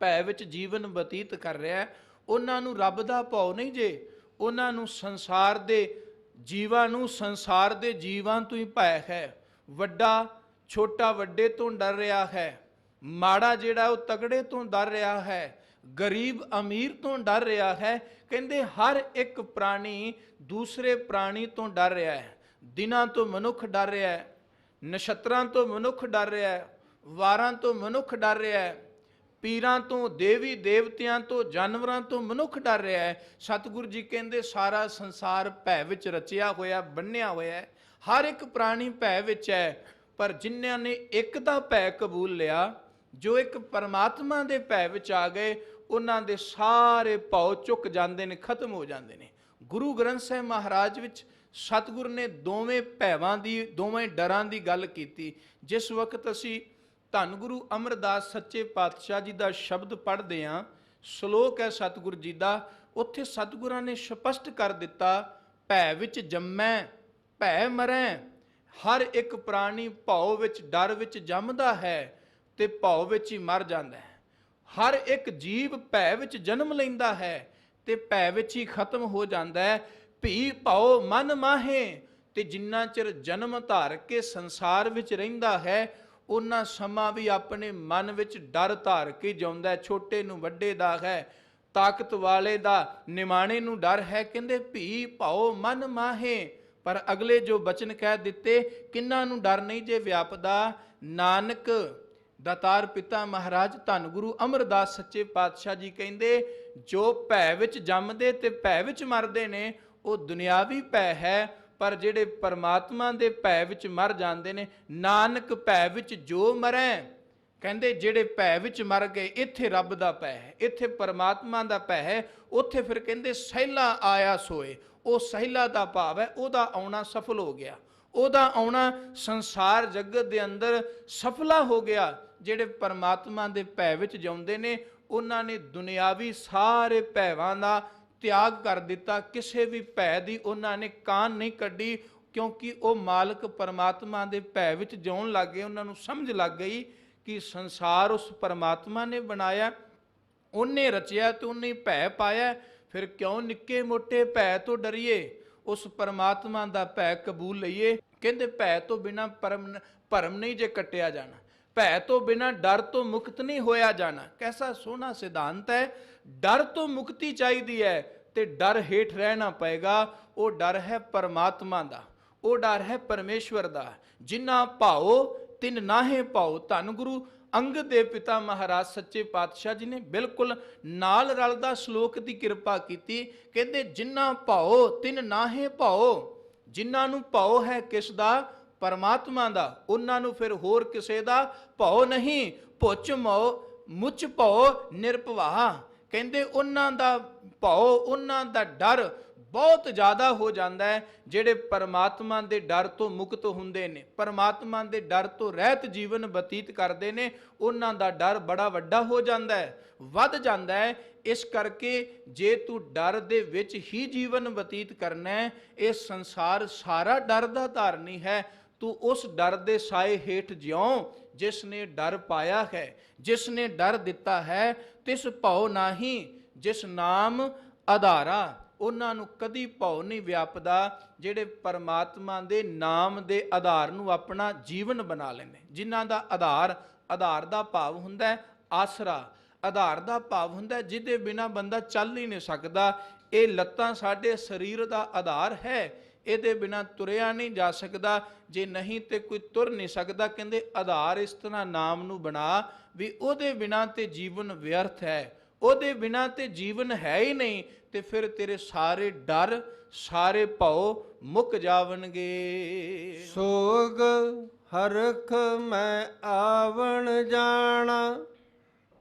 ਭੈ ਵਿੱਚ ਜੀਵਨ ਬਤੀਤ ਕਰ ਰਿਹਾ ਹੈ, ਉਹਨਾਂ ਨੂੰ ਰੱਬ ਦਾ ਭਉ ਨਹੀਂ ਜੇ, ਉਹਨਾਂ ਨੂੰ ਸੰਸਾਰ ਦੇ ਜੀਵਾਂ ਨੂੰ, ਸੰਸਾਰ ਦੇ ਜੀਵਾਂ ਤੋਂ ਹੀ ਭੈ ਹੈ। ਵੱਡਾ ਛੋਟਾ ਵੱਡੇ ਤੋਂ ਡਰ ਰਿਹਾ ਹੈ, ਮਾੜਾ ਜਿਹੜਾ ਉਹ ਤਗੜੇ ਤੋਂ ਡਰ ਰਿਹਾ ਹੈ, ਗਰੀਬ ਅਮੀਰ ਤੋਂ ਡਰ ਰਿਹਾ ਹੈ। ਕਹਿੰਦੇ ਹਰ ਇੱਕ ਪ੍ਰਾਣੀ ਦੂਸਰੇ ਪ੍ਰਾਣੀ ਤੋਂ ਡਰ ਰਿਹਾ ਹੈ। ਦਿਨਾਂ ਤੋਂ ਮਨੁੱਖ ਡਰ ਰਿਹਾ ਹੈ, ਨਛੱਤਰਾਂ ਤੋਂ ਮਨੁੱਖ ਡਰ ਰਿਹਾ ਹੈ, ਵਾਰਾਂ ਤੋਂ ਮਨੁੱਖ ਡਰ ਰਿਹਾ ਹੈ, ਪੀਰਾਂ ਤੋਂ, ਦੇਵੀ ਦੇਵਤਿਆਂ ਤੋਂ, ਜਾਨਵਰਾਂ ਤੋਂ ਮਨੁੱਖ ਡਰ ਰਿਹਾ ਹੈ। ਸਤਿਗੁਰੂ ਜੀ ਕਹਿੰਦੇ ਸਾਰਾ ਸੰਸਾਰ ਭੈ ਵਿੱਚ ਰਚਿਆ ਹੋਇਆ, ਬੰਨਿਆ ਹੋਇਆ ਹੈ। ਹਰ ਇੱਕ ਪ੍ਰਾਣੀ ਭੈ ਵਿੱਚ ਹੈ, ਪਰ ਜਿਨ੍ਹਾਂ ਨੇ ਇੱਕ ਦਾ ਭੈ ਕਬੂਲ ਲਿਆ, ਜੋ ਇੱਕ ਪਰਮਾਤਮਾ ਦੇ ਭੈ ਵਿੱਚ ਆ ਗਏ, ਉਹਨਾਂ ਦੇ ਸਾਰੇ ਭਉ ਚੁੱਕ ਜਾਂਦੇ ਨੇ, ਖਤਮ ਹੋ ਜਾਂਦੇ ਨੇ। ਗੁਰੂ ਗ੍ਰੰਥ ਸਾਹਿਬ ਮਹਾਰਾਜ ਵਿੱਚ ਸਤਿਗੁਰ ਨੇ ਦੋਵੇਂ ਭੈਵਾਂ ਦੀ, ਦੋਵੇਂ ਡਰਾਂ ਦੀ ਗੱਲ ਕੀਤੀ। ਜਿਸ ਵਕਤ ਅਸੀਂ ਧੰਨ ਗੁਰੂ ਅਮਰਦਾਸ ਸੱਚੇ ਪਾਤਸ਼ਾਹ ਜੀ ਦਾ ਸ਼ਬਦ ਪੜ੍ਹਦੇ ਹਾਂ, ਸ਼ਲੋਕ ਹੈ ਸਤਿਗੁਰੂ ਜੀ ਦਾ, ਉੱਥੇ ਸਤਿਗੁਰਾਂ ਨੇ ਸਪਸ਼ਟ ਕਰ ਦਿੱਤਾ, ਭੈ ਵਿੱਚ ਜੰਮੈ ਭੈ ਮਰੈ। ਹਰ ਇੱਕ ਪ੍ਰਾਣੀ ਭਉ ਵਿੱਚ, ਡਰ ਵਿੱਚ ਜੰਮਦਾ ਹੈ ਤੇ ਭਉ ਵਿੱਚ ਹੀ ਮਰ ਜਾਂਦਾ ਹੈ। ਹਰ ਇੱਕ ਜੀਵ ਭੈ ਵਿੱਚ ਜਨਮ ਲੈਂਦਾ ਹੈ ਤੇ ਭੈ ਵਿੱਚ ਹੀ ਖਤਮ ਹੋ ਜਾਂਦਾ ਹੈ। ਭੀ ਭਉ ਮਨ ਮਾਹੇ, ਤੇ ਜਿੰਨਾ ਚਿਰ ਜਨਮ ਧਾਰ ਕੇ ਸੰਸਾਰ ਵਿੱਚ ਰਹਿੰਦਾ ਹੈ, ਉਹਨਾਂ ਸਮਾਂ ਵੀ ਆਪਣੇ ਮਨ ਵਿੱਚ ਡਰ ਧਾਰ ਕੇ ਜਿਉਂਦਾ ਹੈ। ਛੋਟੇ ਨੂੰ ਵੱਡੇ ਦਾ ਹੈ, ਤਾਕਤ ਵਾਲੇ ਦਾ ਨਿਮਾਣੇ ਨੂੰ ਡਰ ਹੈ। ਕਹਿੰਦੇ ਭੀ ਭਉ ਮਨ ਮਾਹੇ। ਪਰ ਅਗਲੇ ਜੋ ਬਚਨ ਕਹਿ ਦਿੱਤੇ, ਕਿੰਨਾਂ ਨੂੰ ਡਰ ਨਹੀਂ ਜੇ ਵਿਆਪਦਾ। ਨਾਨਕ ਦਾਤਾਰ ਪਿਤਾ ਮਹਾਰਾਜ ਧੰਨ ਗੁਰੂ ਅਮਰਦਾਸ ਸੱਚੇ ਪਾਤਸ਼ਾਹ ਜੀ ਕਹਿੰਦੇ, ਜੋ ਭੈ ਵਿੱਚ ਜੰਮਦੇ ਤੇ ਭੈ ਵਿੱਚ ਮਰਦੇ ਨੇ, ਉਹ ਦੁਨਿਆਵੀ ਭੈ ਹੈ। ਪਰ ਜਿਹੜੇ ਪਰਮਾਤਮਾ ਦੇ ਭੈ ਵਿੱਚ ਮਰ ਜਾਂਦੇ ਨੇ, ਨਾਨਕ ਭੈ ਵਿੱਚ ਜੋ ਮਰੈ ਕਹਿੰਦੇ ਜਿਹੜੇ ਭੈ ਵਿੱਚ ਮਰ ਗਏ, ਇੱਥੇ ਰੱਬ ਦਾ ਭੈ ਹੈ, ਇੱਥੇ ਪਰਮਾਤਮਾ ਦਾ ਭੈ ਹੈ। ਉੱਥੇ ਫਿਰ ਕਹਿੰਦੇ ਸਹਿਲਾ ਆਇਆ ਸੋਏ। ਉਹ ਸਹਿਲਾ ਦਾ ਭਾਵ ਹੈ ਉਹਦਾ ਆਉਣਾ ਸਫਲ ਹੋ ਗਿਆ, ਉਹਦਾ ਆਉਣਾ ਸੰਸਾਰ ਜਗਤ ਦੇ ਅੰਦਰ ਸਫਲਾ ਹੋ ਗਿਆ। ਜਿਹੜੇ ਪਰਮਾਤਮਾ ਦੇ ਭੈ ਵਿੱਚ ਜਿਉਂਦੇ ਨੇ, ਉਹਨਾਂ ਨੇ ਦੁਨਿਆਵੀ ਸਾਰੇ ਭੈਵਾਂ ਦਾ ਤਿਆਗ ਕਰ ਦਿੱਤਾ। ਕਿਸੇ ਵੀ ਭੈ ਦੀ ਉਹਨਾਂ ਨੇ ਕਾਨ ਨਹੀਂ ਕੱਢੀ, ਕਿਉਂਕਿ ਉਹ ਮਾਲਕ ਪਰਮਾਤਮਾ ਦੇ ਭੈ ਵਿੱਚ ਜਿਉਣ ਲੱਗ ਗਏ। ਉਹਨਾਂ ਨੂੰ ਸਮਝ ਲੱਗ ਗਈ ਕਿ ਸੰਸਾਰ ਉਸ ਪਰਮਾਤਮਾ ਨੇ ਬਣਾਇਆ, ਉਹਨੇ ਰਚਿਆ ਤੇ ਉਹਨੇ ਭੈ ਪਾਇਆ। ਫਿਰ ਕਿਉਂ ਨਿੱਕੇ ਮੋਟੇ ਭੈ ਤੋਂ ਡਰੀਏ, ਉਸ ਪਰਮਾਤਮਾ ਦਾ ਭੈ ਕਬੂਲ ਲਈਏ। ਕਹਿੰਦੇ ਭੈ ਤੋਂ ਬਿਨਾਂ ਭਰਮ ਨਹੀਂ ਜੇ ਕੱਟਿਆ ਜਾਣਾ, ਭੈ ਤੋਂ ਬਿਨਾਂ ਡਰ ਤੋਂ ਮੁਕਤ ਨਹੀਂ ਹੋਇਆ ਜਾਣਾ। ਕੈਸਾ ਸੋਹਣਾ ਸਿਧਾਂਤ ਹੈ। ਡਰ ਤੋਂ ਮੁਕਤੀ ਚਾਹੀਦੀ ਹੈ ਤੇ ਡਰ ਹੇਠ ਰਹਿਣਾ ਪਏਗਾ। ਉਹ ਡਰ ਹੈ ਪਰਮਾਤਮਾ ਦਾ, ਉਹ ਡਰ ਹੈ ਪਰਮੇਸ਼ਵਰ ਦਾ। ਜਿਨ੍ਹਾਂ ਭਾਓ ਤਿਨ ਨਾਹੇ ਭਾਓ। ਧੰਨ ਗੁਰੂ ਅੰਗਦ ਦੇਵ ਪਿਤਾ ਮਹਾਰਾਜ ਸੱਚੇ ਪਾਤਸ਼ਾਹ ਜੀ ਨੇ ਬਿਲਕੁਲ ਨਾਲ ਰਲਦਾ ਸ਼ਲੋਕ ਦੀ ਕਿਰਪਾ ਕੀਤੀ। ਕਹਿੰਦੇ ਜਿਨ੍ਹਾਂ ਭਾਓ ਤਿਨ ਨਾਹੇ ਭਾਓ। ਜਿਨ੍ਹਾਂ ਨੂੰ ਭਾਓ ਹੈ ਕਿਸ ਦਾ? ਪਰਮਾਤਮਾ ਦਾ। ਉਹਨਾਂ ਨੂੰ ਫਿਰ ਹੋਰ ਕਿਸੇ ਦਾ ਭਾਓ ਨਹੀਂ। ਭੁੱਚ ਮੋ ਮੁੱਚ ਭਾਓ ਨਿਰਭਵਾ। ਕਹਿੰਦੇ ਉਹਨਾਂ ਦਾ ਭਾਓ, ਉਹਨਾਂ ਦਾ ਡਰ ਬਹੁਤ ਜ਼ਿਆਦਾ ਹੋ ਜਾਂਦਾ ਹੈ। ਜਿਹੜੇ ਪਰਮਾਤਮਾ ਦੇ ਡਰ ਤੋਂ ਮੁਕਤ ਹੁੰਦੇ ਨੇ, ਪਰਮਾਤਮਾ ਦੇ ਡਰ ਤੋਂ ਰਹਿਤ ਜੀਵਨ ਬਤੀਤ ਕਰਦੇ ਨੇ, ਉਹਨਾਂ ਦਾ ਡਰ ਬੜਾ ਵੱਡਾ ਹੋ ਜਾਂਦਾ ਹੈ, ਵੱਧ ਜਾਂਦਾ ਹੈ। ਇਸ ਕਰਕੇ ਜੇ ਤੂੰ ਡਰ ਦੇ ਵਿੱਚ ਹੀ ਜੀਵਨ ਬਤੀਤ ਕਰਨਾ ਹੈ, ਇਹ ਸੰਸਾਰ ਸਾਰਾ ਡਰ ਦਾ ਧਾਰਨੀ ਹੈ। ਤੂੰ ਉਸ ਡਰ ਦੇ ਸਾਏ ਹੇਠ ਜਿਉਂ ਜਿਸ ਨੇ ਡਰ ਪਾਇਆ ਹੈ, ਜਿਸ ਨੇ ਡਰ ਦਿੱਤਾ ਹੈ। ਤਿਸ ਭਉ ਨਾਹੀ ਜਿਸ ਨਾਮ ਆਧਾਰਾ। ਉਹਨਾਂ ਨੂੰ ਕਦੀ ਭਉ ਨਹੀਂ ਵਿਆਪਦਾ ਜਿਹੜੇ ਪਰਮਾਤਮਾ ਦੇ ਨਾਮ ਦੇ ਆਧਾਰ ਨੂੰ ਆਪਣਾ ਜੀਵਨ ਬਣਾ ਲੈਂਦੇ। ਜਿਨ੍ਹਾਂ ਦਾ ਆਧਾਰ ਦਾ ਭਾਵ ਹੁੰਦਾ ਹੈ ਆਸਰਾ। ਆਧਾਰ ਦਾ ਭਾਵ ਹੁੰਦਾ ਜਿਹਦੇ ਬਿਨਾ ਬੰਦਾ ਚੱਲ ਹੀ ਨਹੀਂ ਸਕਦਾ। ਇਹ ਲੱਤਾਂ ਸਾਡੇ ਸਰੀਰ ਦਾ ਆਧਾਰ ਹੈ, ਇਹਦੇ ਬਿਨਾ ਤੁਰਿਆ ਨਹੀਂ ਜਾ ਸਕਦਾ। ਜੇ ਨਹੀਂ ਤੇ ਕੋਈ ਤੁਰ ਨਹੀਂ ਸਕਦਾ। ਕਹਿੰਦੇ ਆਧਾਰ ਇਸ ਤਰ੍ਹਾਂ ਨਾਮ ਨੂੰ ਬਣਾ ਵੀ ਉਹਦੇ ਬਿਨਾ ਤੇ ਜੀਵਨ ਵਿਅਰਥ ਹੈ, ਉਹਦੇ ਬਿਨਾ ਤੇ ਜੀਵਨ ਹੈ ਹੀ ਨਹੀਂ। ਤੇ ਫਿਰ ਤੇਰੇ ਸਾਰੇ ਡਰ, ਸਾਰੇ ਭਉ ਮੁੱਕ ਜਾਵਣਗੇ। ਸੋਗ ਹਰਖ ਮੈਂ ਆਵਣ ਜਾਣਾ,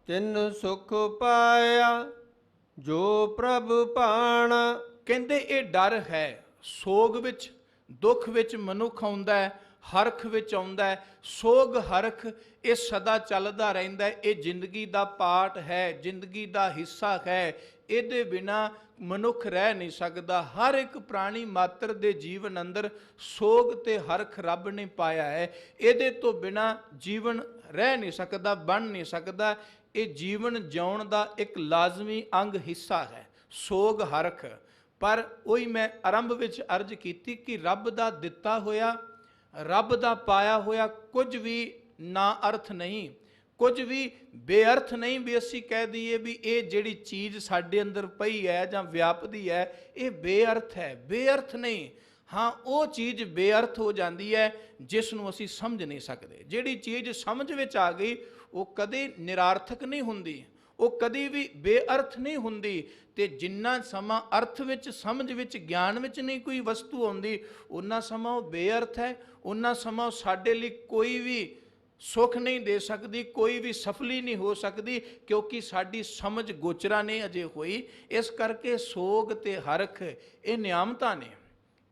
ਤਿਨ ਸੁਖ ਪਾਇਆ ਜੋ ਪ੍ਰਭ ਪਾਣਾ। ਕਹਿੰਦੇ ਇਹ ਡਰ ਹੈ। ਸੋਗ ਵਿੱਚ, ਦੁੱਖ ਵਿੱਚ ਮਨੁੱਖ ਆਉਂਦਾ ਹੈ, ਹਰਖ ਵਿੱਚ ਆਉਂਦਾ ਹੈ। ਸੋਗ ਹਰਖ ਇਹ ਸਦਾ ਚੱਲਦਾ ਰਹਿੰਦਾ ਹੈ। ਇਹ ਜ਼ਿੰਦਗੀ ਦਾ ਪਾਰਟ ਹੈ, ਜ਼ਿੰਦਗੀ ਦਾ ਹਿੱਸਾ ਹੈ। ਇਹਦੇ ਬਿਨਾ ਮਨੁੱਖ ਰਹਿ ਨਹੀਂ ਸਕਦਾ। ਹਰ ਇੱਕ ਪ੍ਰਾਣੀ ਮਾਤਰ ਦੇ ਜੀਵਨ ਅੰਦਰ ਸੋਗ ਤੇ ਹਰਖ ਰੱਬ ਨੇ ਪਾਇਆ ਹੈ। ਇਹਦੇ ਤੋਂ ਬਿਨਾ ਜੀਵਨ ਰਹਿ ਨਹੀਂ ਸਕਦਾ, ਬਣ ਨਹੀਂ ਸਕਦਾ। ਇਹ ਜੀਵਨ ਜਿਉਣ ਦਾ ਇੱਕ ਲਾਜ਼ਮੀ ਅੰਗ ਹਿੱਸਾ ਹੈ, ਸੋਗ ਹਰਖ। ਪਰ ਉਹੀ ਮੈਂ ਆਰੰਭ ਵਿੱਚ ਅਰਜ਼ ਕੀਤੀ ਕਿ ਰੱਬ ਦਾ ਦਿੱਤਾ ਹੋਇਆ, ਰੱਬ ਦਾ ਪਾਇਆ ਹੋਇਆ ਕੁਝ ਵੀ ਨਾ ਅਰਥ ਨਹੀਂ, ਕੁਝ ਵੀ ਬੇਅਰਥ ਨਹੀਂ। ਵੀ ਅਸੀਂ ਕਹਿ ਦਈਏ ਵੀ ਇਹ ਜਿਹੜੀ ਚੀਜ਼ ਸਾਡੇ ਅੰਦਰ ਪਈ ਹੈ ਜਾਂ ਵਿਆਪਦੀ ਹੈ, ਇਹ ਬੇਅਰਥ ਹੈ। ਬੇਅਰਥ ਨਹੀਂ। ਹਾਂ, ਉਹ ਚੀਜ਼ ਬੇਅਰਥ ਹੋ ਜਾਂਦੀ ਹੈ ਜਿਸ ਨੂੰ ਅਸੀਂ ਸਮਝ ਨਹੀਂ ਸਕਦੇ। ਜਿਹੜੀ ਚੀਜ਼ ਸਮਝ ਵਿੱਚ ਆ ਗਈ ਉਹ ਕਦੇ ਨਿਰਾਰਥਕ ਨਹੀਂ ਹੁੰਦੀ, ਉਹ ਕਦੀ ਵੀ ਬੇਅਰਥ ਨਹੀਂ ਹੁੰਦੀ। ਤੇ ਜਿੰਨਾ ਸਮਾਂ ਅਰਥ ਵਿੱਚ, ਸਮਝ ਵਿੱਚ, ਗਿਆਨ ਵਿੱਚ ਨਹੀਂ ਕੋਈ ਵਸਤੂ ਆਉਂਦੀ, ਉਹਨਾਂ ਸਮਾਂ ਉਹ ਬੇਅਰਥ ਹੈ। ਉਹਨਾਂ ਸਮਾਂ ਸਾਡੇ ਲਈ ਕੋਈ ਵੀ ਸੁੱਖ ਨਹੀਂ ਦੇ ਸਕਦੀ, ਕੋਈ ਵੀ ਸਫਲੀ ਨਹੀਂ ਹੋ ਸਕਦੀ, ਕਿਉਂਕਿ ਸਾਡੀ ਸਮਝ ਗੋਚਰਾ ਨਹੀਂ ਅਜੇ ਹੋਈ। ਇਸ ਕਰਕੇ ਸੋਗ ਤੇ ਹਰਖ ਇਹ ਨਿਆਮਤਾਂ ਨੇ,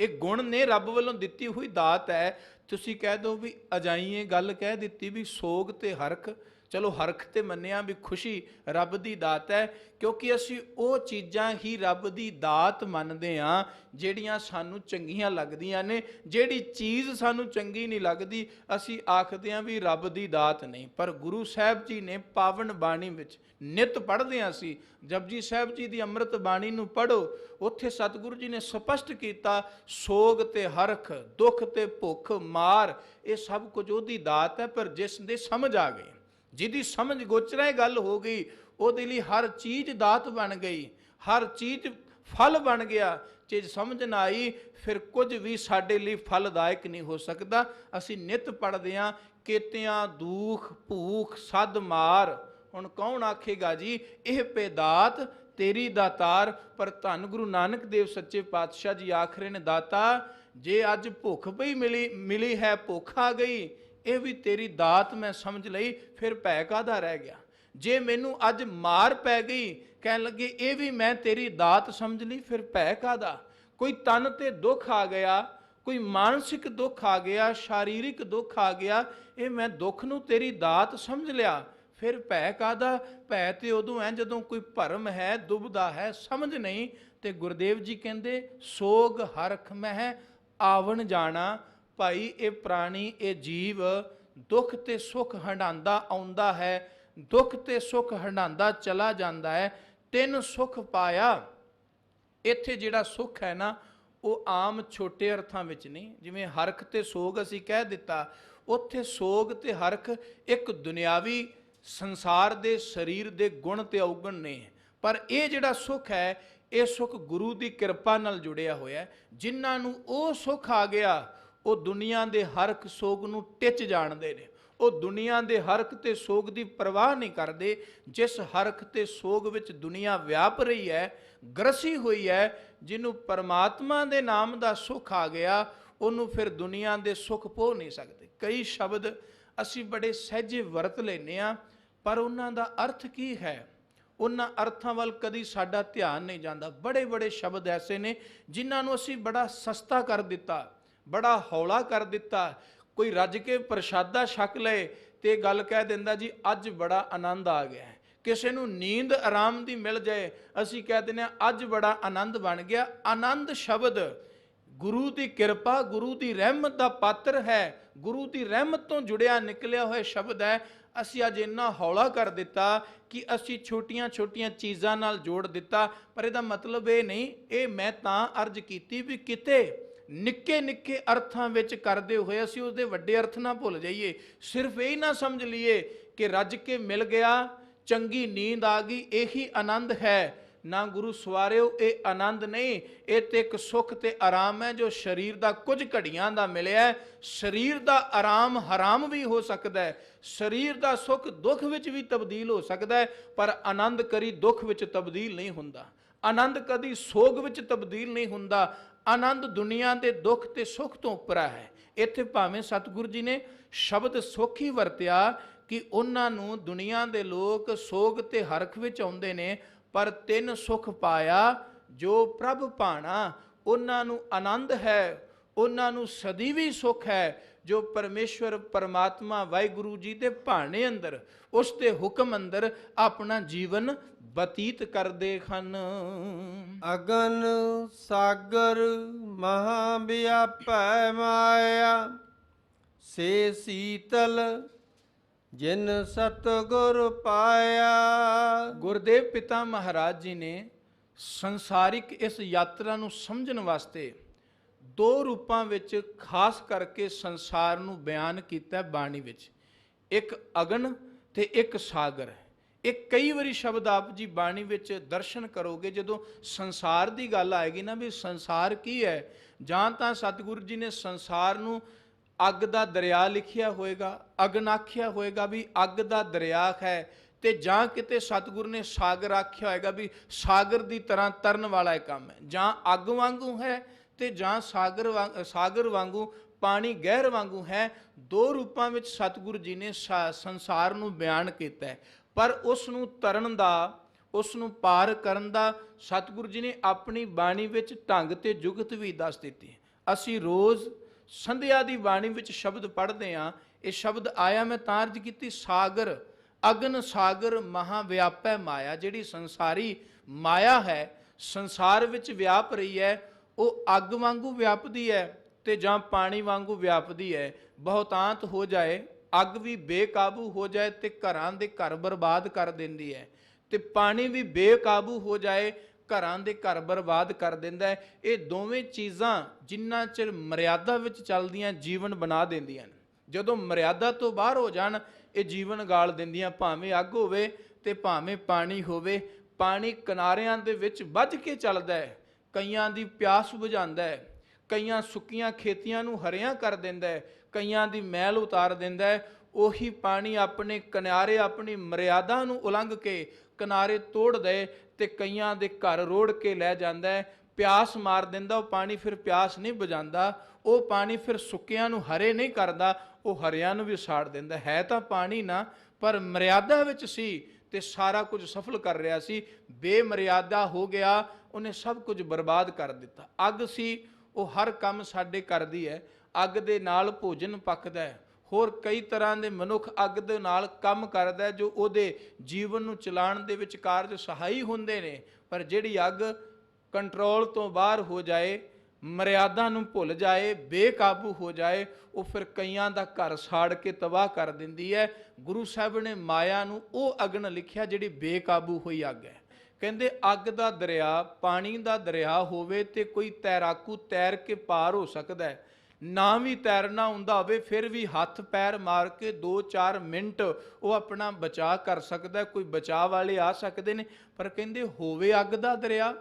ਇਹ ਗੁਣ ਨੇ, ਰੱਬ ਵੱਲੋਂ ਦਿੱਤੀ ਹੋਈ ਦਾਤ ਹੈ। ਤੁਸੀਂ ਕਹਿ ਦਿਓ ਵੀ ਅਜਾਈਏ ਗੱਲ ਕਹਿ ਦਿੱਤੀ ਵੀ ਸੋਗ ਤੇ ਹਰਖ। ਚਲੋ ਹਰਖ ਤੇ ਮੰਨਿਆ ਵੀ ਖੁਸ਼ੀ ਰੱਬ ਦੀ ਦਾਤ ਹੈ, ਕਿਉਂਕਿ ਅਸੀਂ ਉਹ ਚੀਜ਼ਾਂ ਹੀ ਰੱਬ ਦੀ ਦਾਤ ਮੰਨਦੇ ਹਾਂ ਜਿਹੜੀਆਂ ਸਾਨੂੰ ਚੰਗੀਆਂ ਲੱਗਦੀਆਂ ਨੇ। ਜਿਹੜੀ ਚੀਜ਼ ਸਾਨੂੰ ਚੰਗੀ ਨਹੀਂ ਲੱਗਦੀ ਅਸੀਂ ਆਖਦੇ ਹਾਂ ਵੀ ਰੱਬ ਦੀ ਦਾਤ ਨਹੀਂ। ਪਰ ਗੁਰੂ ਸਾਹਿਬ ਜੀ ਨੇ ਪਾਵਨ ਬਾਣੀ ਵਿੱਚ ਨਿਤ ਪੜ੍ਹਦੇ ਹਾਂ ਅਸੀਂ, ਜਪਜੀ ਸਾਹਿਬ ਜੀ ਦੀ ਅੰਮ੍ਰਿਤ ਬਾਣੀ ਨੂੰ ਪੜ੍ਹੋ। ਉੱਥੇ ਸਤਿਗੁਰੂ ਜੀ ਨੇ ਸਪਸ਼ਟ ਕੀਤਾ ਸੋਗ ਤੇ ਹਰਖ, ਦੁੱਖ ਤੇ ਭੁੱਖ, ਮਾਰ, ਇਹ ਸਭ ਕੁਝ ਉਹਦੀ ਦਾਤ ਹੈ। ਪਰ ਜਿਸ ਦੇ ਸਮਝ ਆ ਗਈ, ਜਿਹਦੀ ਸਮਝ ਗੋਚਰਾ ਇਹ ਗੱਲ ਹੋ ਗਈ, ਉਹਦੇ ਲਈ ਹਰ ਚੀਜ਼ ਦਾਤ ਬਣ ਗਈ, ਹਰ ਚੀਜ਼ ਫਲ ਬਣ ਗਿਆ। ਜੇ ਸਮਝ ਨਾ ਆਈ ਫਿਰ ਕੁਝ ਵੀ ਸਾਡੇ ਲਈ ਫਲਦਾਇਕ ਨਹੀਂ ਹੋ ਸਕਦਾ। ਅਸੀਂ ਨਿਤ ਪੜ੍ਹਦੇ ਹਾਂ ਕੇਤਿਆਂ ਦੁਖ ਭੂਖ ਸਦ ਮਾਰ। ਹੁਣ ਕੌਣ ਆਖੇਗਾ ਜੀ ਇਹ ਪੇਦਾਤ ਤੇਰੀ ਦਾਤਾਰ। ਪਰ ਧੰਨ ਗੁਰੂ ਨਾਨਕ ਦੇਵ ਸੱਚੇ ਪਾਤਸ਼ਾਹ ਜੀ ਆਖ ਰਹੇ ਨੇ, ਦਾਤਾ ਜੇ ਅੱਜ ਭੁੱਖ ਪਈ ਮਿਲੀ ਹੈ, ਭੁੱਖ ਆ ਗਈ, ਇਹ ਵੀ ਤੇਰੀ ਦਾਤ ਮੈਂ ਸਮਝ ਲਈ, ਫਿਰ ਭੈ ਕਾਹਦਾ ਰਹਿ ਗਿਆ। ਜੇ ਮੈਨੂੰ ਅੱਜ ਮਾਰ ਪੈ ਗਈ, ਕਹਿਣ ਲੱਗੇ ਇਹ ਵੀ ਮੈਂ ਤੇਰੀ ਦਾਤ ਸਮਝ ਲਈ, ਫਿਰ ਭੈ ਕਾਹਦਾ। ਕੋਈ ਤਨ ਤੇ ਦੁੱਖ ਆ ਗਿਆ, ਕੋਈ ਮਾਨਸਿਕ ਦੁੱਖ ਆ ਗਿਆ, ਸ਼ਾਰੀਰਿਕ ਦੁੱਖ ਆ ਗਿਆ, ਇਹ ਮੈਂ ਦੁੱਖ ਨੂੰ ਤੇਰੀ ਦਾਤ ਸਮਝ ਲਿਆ, ਫਿਰ ਭੈ ਕਾਹਦਾ। ਭੈ ਤੇ ਉਦੋਂ ਹੈ ਜਦੋਂ ਕੋਈ ਭਰਮ ਹੈ, ਦੁਬਦਾ ਹੈ, ਸਮਝ ਨਹੀਂ। ਤੇ ਗੁਰਦੇਵ ਜੀ ਕਹਿੰਦੇ ਸੋਗ ਹਰਖ ਮਹਿ ਆਵਣ ਜਾਣਾ। ਭਾਈ ਇਹ ਪ੍ਰਾਣੀ, ਇਹ ਜੀਵ ਦੁੱਖ ਤੇ ਸੁੱਖ ਹੰਢਾਉਂਦਾ ਆਉਂਦਾ ਹੈ, ਦੁੱਖ ਤੇ ਸੁੱਖ ਹੰਢਾਉਂਦਾ ਚਲਾ ਜਾਂਦਾ ਹੈ। ਤਿੰਨ ਸੁੱਖ ਪਾਇਆ। ਇੱਥੇ ਜਿਹੜਾ ਸੁੱਖ ਹੈ ਨਾ, ਉਹ ਆਮ ਛੋਟੇ ਅਰਥਾਂ ਵਿੱਚ ਨਹੀਂ, ਜਿਵੇਂ ਹਰਖ ਤੇ ਸੋਗ ਅਸੀਂ ਕਹਿ ਦਿੱਤਾ, ਉੱਥੇ ਸੋਗ ਤੇ ਹਰਖ ਇੱਕ ਦੁਨਿਆਵੀ ਸੰਸਾਰ ਦੇ ਸਰੀਰ ਦੇ ਗੁਣ ਤੇ ਔਗਣ ਨੇ। ਪਰ ਇਹ ਜਿਹੜਾ ਸੁੱਖ ਹੈ, ਇਹ ਸੁੱਖ ਗੁਰੂ ਦੀ ਕਿਰਪਾ ਨਾਲ ਜੁੜਿਆ ਹੋਇਆ। ਜਿਨ੍ਹਾਂ ਨੂੰ ਉਹ ਸੁੱਖ ਆ ਗਿਆ, ਉਹ ਦੁਨੀਆ ਦੇ ਹਰਖ ਸੋਗ ਨੂੰ ਟਿੱਚ ਜਾਣਦੇ ਨੇ। ਉਹ ਦੁਨੀਆ ਦੇ ਹਰਖ ਤੇ ਸੋਗ ਦੀ ਪਰਵਾਹ ਨਹੀਂ ਕਰਦੇ। ਜਿਸ ਹਰਖ ਤੇ ਸੋਗ ਵਿੱਚ ਦੁਨੀਆ ਵਿਆਪ ਰਹੀ ਹੈ, ਗ੍ਰਸੀ ਹੋਈ ਹੈ, ਜਿਹਨੂੰ ਪਰਮਾਤਮਾ ਦੇ ਨਾਮ ਦਾ ਸੁੱਖ ਆ ਗਿਆ, ਉਹਨੂੰ ਫਿਰ ਦੁਨੀਆ ਦੇ ਸੁੱਖ ਪੋ ਨਹੀਂ ਸਕਦੇ। ਕਈ ਸ਼ਬਦ ਅਸੀਂ ਬੜੇ ਸਹਿਜੇ ਵਰਤ ਲੈਂਦੇ ਹਾਂ, ਪਰ ਉਹਨਾਂ ਦਾ ਅਰਥ ਕੀ ਹੈ, ਉਹਨਾਂ ਅਰਥਾਂ ਵੱਲ ਕਦੀ ਸਾਡਾ ਧਿਆਨ ਨਹੀਂ ਜਾਂਦਾ। ਬੜੇ ਬੜੇ ਸ਼ਬਦ ਐਸੇ ਨੇ ਜਿਨ੍ਹਾਂ ਨੂੰ ਅਸੀਂ ਬੜਾ ਸਸਤਾ ਕਰ ਦਿੱਤਾ, ਬੜਾ ਹੌਲਾ ਕਰ ਦਿੱਤਾ। ਕੋਈ ਰੱਜ ਕੇ ਪ੍ਰਸ਼ਾਦਾ ਛਕ ਲਏ ਤੇ ਗੱਲ ਕਹਿ ਦਿੰਦਾ ਜੀ ਅੱਜ ਬੜਾ ਆਨੰਦ ਆ ਗਿਆ। ਕਿਸੇ ਨੂੰ ਨੀਂਦ ਆਰਾਮ ਦੀ ਮਿਲ ਜਾਏ, ਅਸੀਂ ਕਹਿ ਦਿੰਦੇ ਹਾਂ ਅੱਜ ਬੜਾ ਆਨੰਦ ਬਣ ਗਿਆ। ਆਨੰਦ ਸ਼ਬਦ ਗੁਰੂ ਦੀ ਕਿਰਪਾ, ਗੁਰੂ ਦੀ ਰਹਿਮਤ ਦਾ ਪਾਤਰ ਹੈ, ਗੁਰੂ ਦੀ ਰਹਿਮਤ ਤੋਂ ਜੁੜਿਆ ਨਿਕਲਿਆ ਹੋਇਆ ਸ਼ਬਦ ਹੈ। ਅਸੀਂ ਅੱਜ ਇੰਨਾ ਹੌਲਾ ਕਰ ਦਿੱਤਾ ਕਿ ਅਸੀਂ ਛੋਟੀਆਂ ਛੋਟੀਆਂ ਚੀਜ਼ਾਂ ਨਾਲ ਜੋੜ ਦਿੱਤਾ। ਪਰ ਇਹਦਾ ਮਤਲਬ ਇਹ ਨਹੀਂ, ਇਹ ਮੈਂ ਤਾਂ ਅਰਜ਼ ਕੀਤੀ ਵੀ ਕਿਤੇ ਨਿੱਕੇ ਨਿੱਕੇ ਅਰਥਾਂ ਵਿੱਚ ਕਰਦੇ ਹੋਏ ਅਸੀਂ ਉਸਦੇ ਵੱਡੇ ਅਰਥ ਨਾ ਭੁੱਲ ਜਾਈਏ। ਸਿਰਫ ਇਹ ਨਾ ਸਮਝ ਲਈਏ ਕਿ ਰੱਜ ਕੇ ਮਿਲ ਗਿਆ, ਚੰਗੀ ਨੀਂਦ ਆ ਗਈ, ਇਹੀ ਆਨੰਦ ਹੈ। ਨਾ ਗੁਰੂ ਸਵਾਰਿਓ, ਇਹ ਆਨੰਦ ਨਹੀਂ, ਇਹ ਤੇ ਇੱਕ ਸੁੱਖ ਤੇ ਆਰਾਮ ਹੈ ਜੋ ਸਰੀਰ ਦਾ ਕੁਝ ਘੜੀਆਂ ਦਾ ਮਿਲਿਆ। ਸਰੀਰ ਦਾ ਆਰਾਮ ਹਰਾਮ ਵੀ ਹੋ ਸਕਦਾ ਹੈ, ਸਰੀਰ ਦਾ ਸੁੱਖ ਦੁੱਖ ਵਿੱਚ ਵੀ ਤਬਦੀਲ ਹੋ ਸਕਦਾ ਹੈ, ਪਰ ਆਨੰਦ ਕਦੀ ਦੁੱਖ ਵਿੱਚ ਤਬਦੀਲ ਨਹੀਂ ਹੁੰਦਾ, ਆਨੰਦ ਕਦੀ ਸੋਗ ਵਿੱਚ ਤਬਦੀਲ ਨਹੀਂ ਹੁੰਦਾ। ਆਨੰਦ ਦੁਨੀਆ ਦੇ ਦੁੱਖ ਤੇ ਸੁੱਖ ਤੋਂ ਉੱਪਰਾ ਹੈ। ਇੱਥੇ ਭਾਵੇਂ ਸਤਿਗੁਰੂ ਜੀ ਨੇ ਸ਼ਬਦ ਸੁੱਖ ਹੀ ਵਰਤਿਆ ਕਿ ਉਹਨਾਂ ਨੂੰ ਦੁਨੀਆ ਦੇ ਲੋਕ ਸੋਗ ਤੇ ਹਰਖ ਵਿੱਚ ਆਉਂਦੇ ਨੇ, ਪਰ ਤਿੰਨ ਸੁੱਖ ਪਾਇਆ ਜੋ ਪ੍ਰਭ ਭਾਣਾ। ਉਹਨਾਂ ਨੂੰ ਆਨੰਦ ਹੈ, ਉਹਨਾਂ ਨੂੰ ਸਦੀਵੀ ਸੁੱਖ ਹੈ ਜੋ ਪਰਮੇਸ਼ਵਰ ਪਰਮਾਤਮਾ ਵਾਹਿਗੁਰੂ ਜੀ ਦੇ ਭਾਣੇ ਅੰਦਰ, ਉਸ ਦੇ ਹੁਕਮ ਅੰਦਰ ਆਪਣਾ ਜੀਵਨ ਬਤੀਤ ਕਰਦੇ ਹਨ। ਅਗਨ ਸਾਗਰ ਮਹਾ ਵਿਆਪੈ ਮਾਇਆ, ਸੇ ਸੀਤਲ ਜਿਨ ਸਤਿਗੁਰ ਪਾਇਆ। ਗੁਰਦੇਵ ਪਿਤਾ ਮਹਾਰਾਜ ਜੀ ਨੇ ਸੰਸਾਰਿਕ ਇਸ ਯਾਤਰਾ ਨੂੰ ਸਮਝਣ ਵਾਸਤੇ ਦੋ ਰੂਪਾਂ ਵਿੱਚ ਖਾਸ ਕਰਕੇ ਸੰਸਾਰ ਨੂੰ ਬਿਆਨ ਕੀਤਾ ਬਾਣੀ ਵਿੱਚ। ਇੱਕ ਅਗਨ ਤੇ ਇੱਕ ਸਾਗਰ। ਇਹ ਕਈ ਵਾਰੀ ਸ਼ਬਦ ਆਪ ਜੀ ਬਾਣੀ ਵਿੱਚ ਦਰਸ਼ਨ ਕਰੋਗੇ, ਜਦੋਂ ਸੰਸਾਰ ਦੀ ਗੱਲ ਆਏਗੀ ਨਾ ਵੀ ਸੰਸਾਰ ਕੀ ਹੈ, ਜਾਂ ਤਾਂ ਸਤਿਗੁਰੂ ਜੀ ਨੇ ਸੰਸਾਰ ਨੂੰ ਅੱਗ ਦਾ ਦਰਿਆ ਲਿਖਿਆ ਹੋਏਗਾ, ਅਗਨ ਆਖਿਆ ਹੋਏਗਾ ਵੀ ਅੱਗ ਦਾ ਦਰਿਆ ਹੈ, ਤੇ ਜਾਂ ਕਿਤੇ ਸਤਿਗੁਰੂ ਨੇ ਸਾਗਰ ਆਖਿਆ ਹੋਏਗਾ ਵੀ ਸਾਗਰ ਦੀ ਤਰ੍ਹਾਂ ਤਰਨ ਵਾਲਾ ਇਹ ਕੰਮ ਹੈ। ਜਾਂ ਅੱਗ ਵਾਂਗੂ ਹੈ ਤੇ ਜਾਂ ਸਾਗਰ ਵਾਂਗੂ ਪਾਣੀ ਗਹਿਰ ਵਾਂਗੂ ਹੈ। ਦੋ ਰੂਪਾਂ ਵਿੱਚ ਸਤਿਗੁਰੂ ਜੀ ਨੇ ਸੰਸਾਰ ਨੂੰ ਬਿਆਨ ਕੀਤਾ ਹੈ। ਪਰ ਉਸ ਨੂੰ ਤਰਨ ਦਾ, ਉਸ ਨੂੰ ਪਾਰ ਕਰਨ ਦਾ ਸਤਿਗੁਰੂ ਜੀ ਨੇ ਆਪਣੀ ਬਾਣੀ ਵਿੱਚ ਢੰਗ ਤੇ ਜੁਗਤ ਵੀ ਦੱਸ ਦਿੱਤੀ। ਅਸੀਂ ਰੋਜ਼ ਸੰਧਿਆ ਦੀ ਬਾਣੀ ਵਿੱਚ ਸ਼ਬਦ ਪੜ੍ਹਦੇ ਹਾਂ। ਇਹ ਸ਼ਬਦ ਆਇਆ ਮੈਂ ਤਾਂ ਅਰਜ਼ ਕੀਤੀ, ਸਾਗਰ, ਅਗਨ ਸਾਗਰ ਮਹਾ ਵਿਆਪੈ ਮਾਇਆ। ਜਿਹੜੀ ਸੰਸਾਰੀ ਮਾਇਆ ਹੈ, ਸੰਸਾਰ ਵਿੱਚ ਵਿਆਪ ਰਹੀ ਹੈ, ਉਹ ਅੱਗ ਵਾਂਗੂ ਵਿਆਪਦੀ ਹੈ ਤੇ ਜਾਂ ਪਾਣੀ ਵਾਂਗੂ ਵਿਆਪਦੀ ਹੈ। ਬਹੁਤਾਂਤ ਹੋ ਜਾਏ, ਅੱਗ ਵੀ ਬੇਕਾਬੂ ਹੋ ਜਾਏ ਤੇ ਘਰਾਂ ਦੇ ਘਰ ਬਰਬਾਦ ਕਰ ਦਿੰਦੀ ਹੈ, ਤੇ ਪਾਣੀ ਵੀ ਬੇਕਾਬੂ ਹੋ ਜਾਏ, ਘਰਾਂ ਦੇ ਘਰ ਬਰਬਾਦ ਕਰ ਦਿੰਦਾ ਹੈ। ਇਹ ਦੋਵੇਂ ਚੀਜ਼ਾਂ ਜਿੰਨਾ ਚਿਰ ਮਰਿਆਦਾ ਵਿੱਚ ਚੱਲਦੀਆਂ ਜੀਵਨ ਬਣਾ ਦਿੰਦੀਆਂ ਨੇ, ਜਦੋਂ ਮਰਿਆਦਾ ਤੋਂ ਬਾਹਰ ਹੋ ਜਾਣ ਇਹ ਜੀਵਨ ਗਾਲ ਦਿੰਦੀਆਂ। ਭਾਵੇਂ ਅੱਗ ਹੋਵੇ ਤੇ ਭਾਵੇਂ ਪਾਣੀ ਹੋਵੇ। ਪਾਣੀ ਕਿਨਾਰਿਆਂ ਦੇ ਵਿੱਚ ਵੱਜ ਕੇ ਚੱਲਦਾ ਹੈ, ਕਈਆਂ ਦੀ ਪਿਆਸ ਬੁਝਾਉਂਦਾ ਹੈ, ਕਈਆਂ ਸੁੱਕੀਆਂ ਖੇਤੀਆਂ ਨੂੰ ਹਰਿਆਂ ਕਰ ਦਿੰਦਾ ਹੈ, ਕਈਆਂ ਦੀ ਮੈਲ ਉਤਾਰ ਦਿੰਦਾ ਹੈ। ਉਹੀ ਪਾਣੀ ਆਪਣੇ ਕਿਨਾਰੇ ਆਪਣੀ ਮਰਿਆਦਾ ਨੂੰ ਉਲੰਘ ਕੇ ਕਿਨਾਰੇ ਤੋੜ ਦੇ ਤੇ ਕਈਆਂ ਦੇ ਘਰ ਰੋੜ ਕੇ ਲੈ ਜਾਂਦਾ ਹੈ। ਪਿਆਸ ਮਾਰ ਦਿੰਦਾ, ਉਹ ਪਾਣੀ ਫਿਰ ਪਿਆਸ ਨਹੀਂ ਬੁਝਾਉਂਦਾ। ਉਹ ਪਾਣੀ ਫਿਰ ਸੁੱਕਿਆਂ ਨੂੰ ਹਰੇ ਨਹੀਂ ਕਰਦਾ, ਉਹ ਹਰਿਆਂ ਨੂੰ ਵੀ ਸਾੜ ਦਿੰਦਾ। ਹੈ ਤਾਂ ਪਾਣੀ ਨਾ, ਪਰ ਮਰਿਆਦਾ ਵਿੱਚ ਸੀ ਤੇ ਸਾਰਾ ਕੁਝ ਸਫਲ ਕਰ ਰਿਹਾ ਸੀ। ਬੇਮਰਿਆਦਾ ਹੋ ਗਿਆ, ਉਹਨੇ ਸਭ ਕੁਝ ਬਰਬਾਦ ਕਰ ਦਿੱਤਾ। ਅੱਗ ਸੀ, ਉਹ ਹਰ ਕੰਮ ਸਾਡੇ ਕਰਦੀ ਹੈ। ਅੱਗ ਦੇ ਨਾਲ ਭੋਜਨ ਪੱਕਦਾ ਹੈ, ਹੋਰ ਕਈ ਤਰ੍ਹਾਂ ਦੇ ਮਨੁੱਖ ਅੱਗ ਦੇ ਨਾਲ ਕੰਮ ਕਰਦਾ ਜੋ ਉਹਦੇ ਜੀਵਨ ਨੂੰ ਚਲਾਉਣ ਦੇ ਵਿੱਚ ਕਾਰਜ ਸਹਾਈ ਹੁੰਦੇ ਨੇ। ਪਰ ਜਿਹੜੀ ਅੱਗ ਕੰਟਰੋਲ ਤੋਂ ਬਾਹਰ ਹੋ ਜਾਏ, ਮਰਿਆਦਾ ਨੂੰ ਭੁੱਲ ਜਾਏ, ਬੇਕਾਬੂ ਹੋ ਜਾਏ, ਉਹ ਫਿਰ ਕਈਆਂ ਦਾ ਘਰ ਸਾੜ ਕੇ ਤਬਾਹ ਕਰ ਦਿੰਦੀ ਹੈ। ਗੁਰੂ ਸਾਹਿਬ ਨੇ ਮਾਇਆ ਨੂੰ ਉਹ ਅਗਨ ਲਿਖਿਆ ਜਿਹੜੀ ਬੇਕਾਬੂ ਹੋਈ ਅੱਗ ਹੈ। ਕਹਿੰਦੇ ਅੱਗ ਦਾ ਦਰਿਆ, ਪਾਣੀ ਦਾ ਦਰਿਆ ਹੋਵੇ ਤੇ ਕੋਈ ਤੈਰਾਕੂ ਤੈਰ ਕੇ ਪਾਰ ਹੋ ਸਕਦਾ ਹੈ। ਨਾ ਵੀ ਤੈਰਨਾ ਹੁੰਦਾ ਹੋਵੇ ਫਿਰ ਵੀ ਹੱਥ ਪੈਰ ਮਾਰ ਕੇ 2-4 ਮਿੰਟ ਉਹ ਆਪਣਾ ਬਚਾਅ ਕਰ ਸਕਦਾ, ਕੋਈ ਬਚਾਅ ਵਾਲੇ ਆ ਸਕਦੇ ਨੇ। ਪਰ ਕਹਿੰਦੇ ਹੋਵੇ ਅੱਗ ਦਾ ਦਰਿਆ,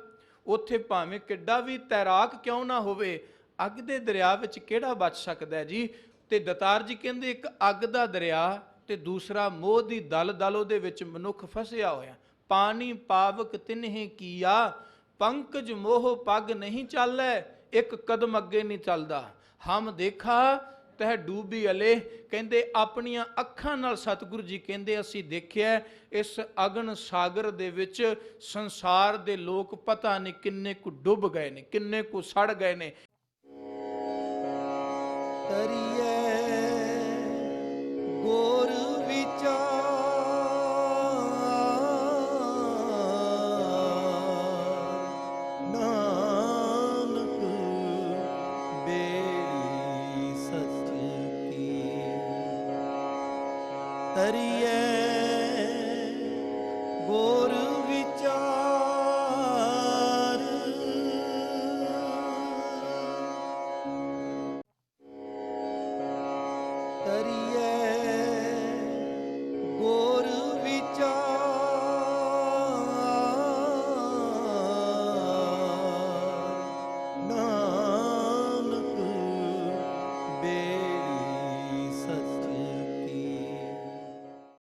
ਉੱਥੇ ਭਾਵੇਂ ਕਿੱਡਾ ਵੀ ਤੈਰਾਕ ਕਿਉਂ ਨਾ ਹੋਵੇ, ਅੱਗ ਦੇ ਦਰਿਆ ਵਿੱਚ ਕਿਹੜਾ ਬਚ ਸਕਦਾ ਹੈ ਜੀ। ਤੇ ਦਤਾਰ ਜੀ ਕਹਿੰਦੇ ਇੱਕ ਅੱਗ ਦਾ ਦਰਿਆ ਤੇ ਦੂਸਰਾ ਮੋਹ ਦੀ ਦਲਦਲ, ਉਹਦੇ ਵਿੱਚ ਮਨੁੱਖ ਫਸਿਆ ਹੋਇਆ। ਪਾਣੀ ਪਾਵਕ ਤਿਨਹਿ ਕੀਆ, ਪੰਕਜ ਮੋਹ ਪੱਗ ਨਹੀਂ ਚਾਲੈ, ਇੱਕ ਕਦਮ ਅੱਗੇ ਨਹੀਂ ਚੱਲਦਾ। ਹਮ ਦੇਖਾ ਤਹਿ ਡੂਬੀ ਅਲੇ, ਕਹਿੰਦੇ ਆਪਣੀਆਂ ਅੱਖਾਂ ਨਾਲ ਸਤਿਗੁਰੂ ਜੀ ਕਹਿੰਦੇ ਅਸੀਂ ਦੇਖਿਆ ਇਸ ਅਗਨ ਸਾਗਰ ਦੇ ਵਿੱਚ ਸੰਸਾਰ ਦੇ ਲੋਕ ਪਤਾ ਨਹੀਂ ਕਿੰਨੇ ਕੁ ਡੁੱਬ ਗਏ ਨੇ, ਕਿੰਨੇ ਕੁ ਸੜ ਗਏ ਨੇ। ਤਰੀਏ